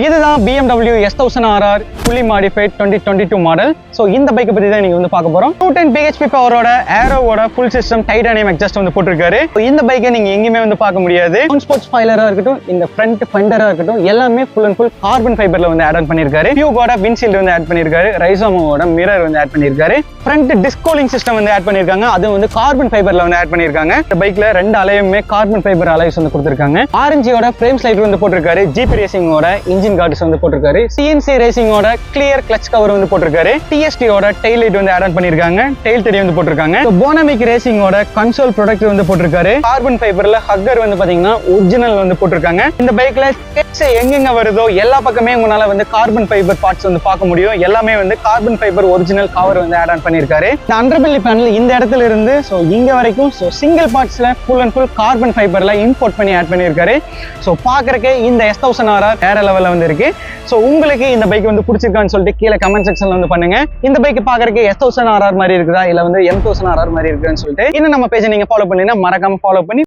இதுதான் BMW S1000RR fully modified 2022 model. So இந்த பைக்கை பற்றி தான் நீங்கள் வந்து பார்க்க போகிறோம். 210 bhp பவரோட ஏரோவோட ஃபுல் சிஸ்டம் டைட்டானியம் எக்ஸாஸ்ட் வந்து போட்டிருக்காரு. இந்த பைக்கை நீங்கள் எங்கேயுமே வந்து பார்க்க முடியாது. ஸ்போர்ட்ஸ் ஸ்பாயிலராக இருக்கட்டும், இந்த ஃப்ரண்ட் ஃபெண்டராக இருக்கட்டும், எல்லாமே ஃபுல் அண்ட் ஃபுல் கார்பன் ஃபைபரில் வந்து ஆட் பண்ணியிருக்காரு. பியூகோட விண்ட்ஷீல்டு வந்து ஆட் பண்ணியிருக்காரு. ரைசோமோட மிரர் வந்து ஆட் பண்ணியிருக்காரு. ஃப்ரண்ட் டிஸ்கோலிங் சிஸ்டம் வந்து ஆட் பண்ணியிருக்காங்க. அது வந்து கார்பன் ஃபைபரில் வந்து ஆட் பண்ணியிருக்காங்க. இந்த பைக்கில் ரெண்டு அலையுமே கார்பன் ஃபைபர் அலைஸ் வந்து கொடுத்துருக்காங்க. ஆரஞ்சியோட ஃப்ரேம் ஸ்லைடர் வந்து போட்டிருக்காரு. ஜிபி ரேசிங்கோட இன்ஜின் கார்ட்ஸ் வந்து போட்டிருக்காரு. சிஎன்சி ரேசிங்கோட கிளியர் கிளச் கவர் வந்து போட்டிருக்காரு. டிஎஸ்டியோட டெயில் லைட் வந்து ஆட் பண்ணிருக்காங்க. டெயில் தெரி வந்து போட்டிருக்காங்க. போனாமிக் ரேசிங்கோட கன்சோல் ப்ரொடக்ட் வந்து போட்டிருக்காரு. கார்பன் ஃபைபர்ல ஹக்கர் வந்து பாத்தீங்கன்னா ஒரிஜினல் வந்து போட்டிருக்காங்க. இந்த பைக்ல எங்கெங்க வருதோ எல்லா பக்கமே உங்களால வந்து கார்பன் ஃபைபர் பார்ட்ஸ் வந்து பார்க்க முடியும். எல்லாமே வந்து கார்பன் ஃபைபர் ஒரிஜினல் கவர் வந்து ஆட் பண்ணிருக்காரு. இந்த அண்டர்பெல்லி பேனல் இந்த இடத்துல இருந்து இங்க வரைக்கும் சிங்கிள் பார்ட்ஸ்ல ஃபுல் அண்ட் ஃபுல் கார்பன் ஃபைபர்ல இம்போர்ட் பண்ணி ஆட் பண்ணிருக்காரு. பாக்குறதுக்கு இந்த S1000RR வேற லெவல்ல வந்து இருக்கு. உங்களுக்கு இந்த பைக் வந்து பிடிச்சிருக்கான்னு சொல்லிட்டு கீழே கமெண்ட் செக்ஷன்ல வந்து பண்ணுங்க. இந்த பைக் பாக்குறதுக்கு S1000RR மாதிரி இருக்குதா இல்ல வந்து M1000RR மாதிரி இருக்குன்னு சொல்லிட்டு இன்னும் நம்ம பேஜை நீங்க ஃபாலோ பண்ணீங்கன்னா மறக்காம ஃபாலோ பண்ணி